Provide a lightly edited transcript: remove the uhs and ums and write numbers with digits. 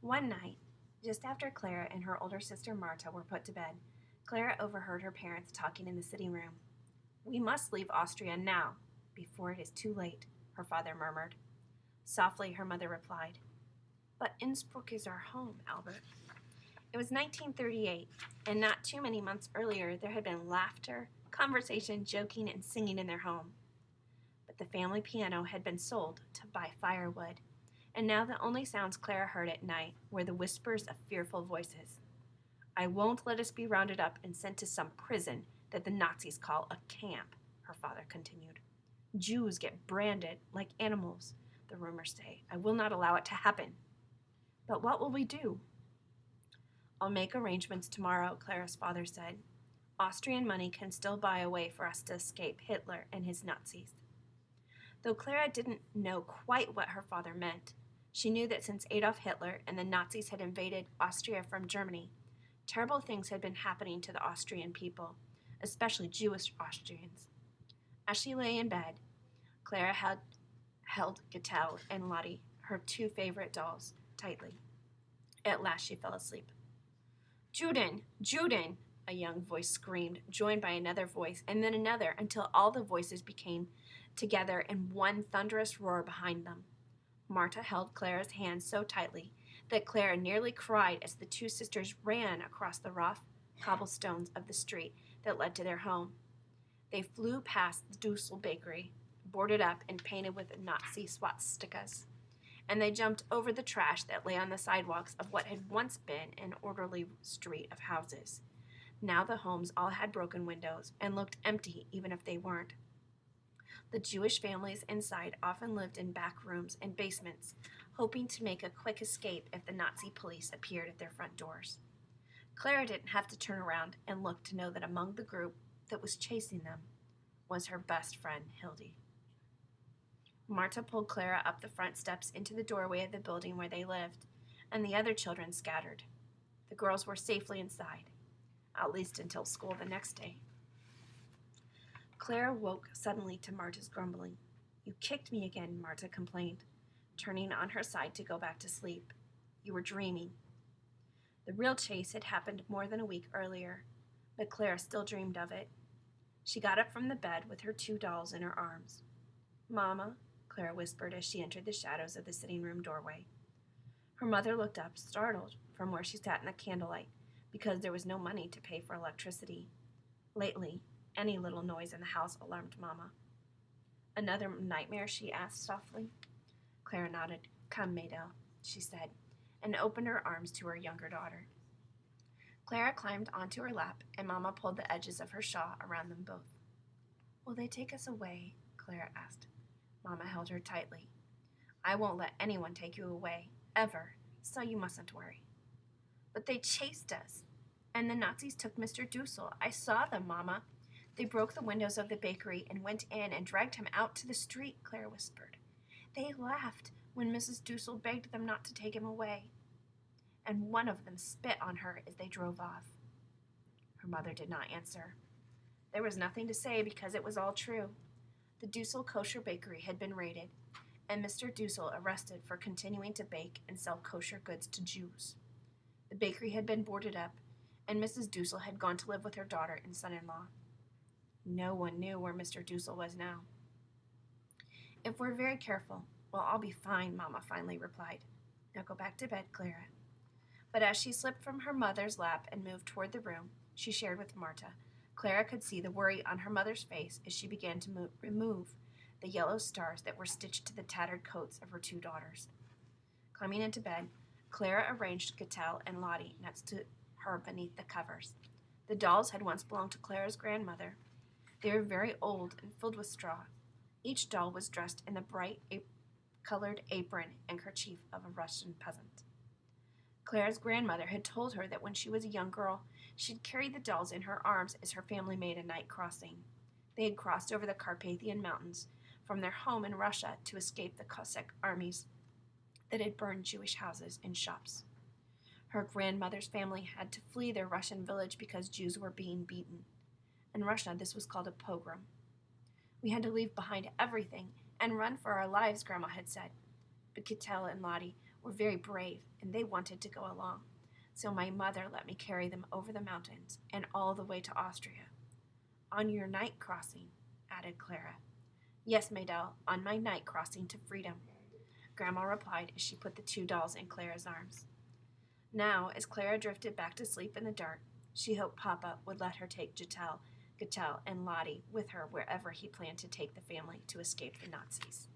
One night, just after Clara and her older sister Marta were put to bed, Clara overheard her parents talking in the sitting room. "We must leave Austria now, before it is too late," her father murmured. Softly, her mother replied, "But Innsbruck is our home, Albert." It was 1938, and not too many months earlier there had been laughter, conversation, joking, and singing in their home. But the family piano had been sold to buy firewood, and now the only sounds Clara heard at night were the whispers of fearful voices. "I won't let us be rounded up and sent to some prison that the Nazis call a camp," her father continued. "Jews get branded like animals, the rumors say. I will not allow it to happen." "But what will we do?" "I'll make arrangements tomorrow," Clara's father said. "Austrian money can still buy a way for us to escape Hitler and his Nazis." Though Clara didn't know quite what her father meant, she knew that since Adolf Hitler and the Nazis had invaded Austria from Germany, terrible things had been happening to the Austrian people, especially Jewish Austrians. As she lay in bed, Clara held Gatel and Lottie, her two favorite dolls, tightly. At last she fell asleep. "Juden! Juden!" a young voice screamed, joined by another voice, and then another, until all the voices became together in one thunderous roar behind them. Marta held Clara's hand so tightly that Clara nearly cried as the two sisters ran across the rough cobblestones of the street that led to their home. They flew past the Dussel bakery, boarded up and painted with Nazi swastikas, and they jumped over the trash that lay on the sidewalks of what had once been an orderly street of houses. Now the homes all had broken windows and looked empty even if they weren't. The Jewish families inside often lived in back rooms and basements, hoping to make a quick escape if the Nazi police appeared at their front doors. Clara didn't have to turn around and look to know that among the group that was chasing them was her best friend, Hildy. Marta pulled Clara up the front steps into the doorway of the building where they lived, and the other children scattered. The girls were safely inside, at least until school the next day. Clara woke suddenly to Marta's grumbling. "You kicked me again," Marta complained, turning on her side to go back to sleep. "You were dreaming." The real chase had happened more than a week earlier, but Clara still dreamed of it. She got up from the bed with her two dolls in her arms. "Mama," Clara whispered as she entered the shadows of the sitting room doorway. Her mother looked up, startled, from where she sat in the candlelight, because there was no money to pay for electricity. Lately, any little noise in the house alarmed Mama. "Another nightmare?" she asked softly. Clara nodded. "Come, Mado," she said, and opened her arms to her younger daughter. Clara climbed onto her lap, and Mama pulled the edges of her shawl around them both. "Will they take us away?" Clara asked. Mama held her tightly. "I won't let anyone take you away, ever, so you mustn't worry." "But they chased us, and the Nazis took Mr. Dussel. I saw them, Mama. They broke the windows of the bakery and went in and dragged him out to the street," Clara whispered. "They laughed when Mrs. Dussel begged them not to take him away, and one of them spit on her as they drove off." Her mother did not answer. There was nothing to say because it was all true. The Dussel kosher bakery had been raided, and Mr. Dussel arrested for continuing to bake and sell kosher goods to Jews. The bakery had been boarded up, and Mrs. Dussel had gone to live with her daughter and son-in-law. No one knew where Mr. Dussel was now. "If we're very careful, we'll all be fine," Mama finally replied. "Now go back to bed, Clara." But as she slipped from her mother's lap and moved toward the room she shared with Marta, Clara could see the worry on her mother's face as she began to remove the yellow stars that were stitched to the tattered coats of her two daughters. Climbing into bed, Clara arranged Gatel and Lottie next to her beneath the covers. The dolls had once belonged to Clara's grandmother. They were very old and filled with straw. Each doll was dressed in the bright colored apron and kerchief of a Russian peasant. Clara's grandmother had told her that when she was a young girl, she'd carried the dolls in her arms as her family made a night crossing. They had crossed over the Carpathian Mountains from their home in Russia to escape the Cossack armies that had burned Jewish houses and shops. Her grandmother's family had to flee their Russian village because Jews were being beaten. In Russia, this was called a pogrom. "We had to leave behind everything and run for our lives," Grandma had said. But Kittel and Lottie were very brave, and they wanted to go along. So my mother let me carry them over the mountains and all the way to Austria. On your night crossing, added Clara. Yes, Maydell, on my night crossing to freedom, Grandma replied as she put the 2 dolls in Clara's arms. Now, as Clara drifted back to sleep in the dark, she hoped Papa would let her take Gatel, and Lottie with her wherever he planned to take the family to escape the Nazis.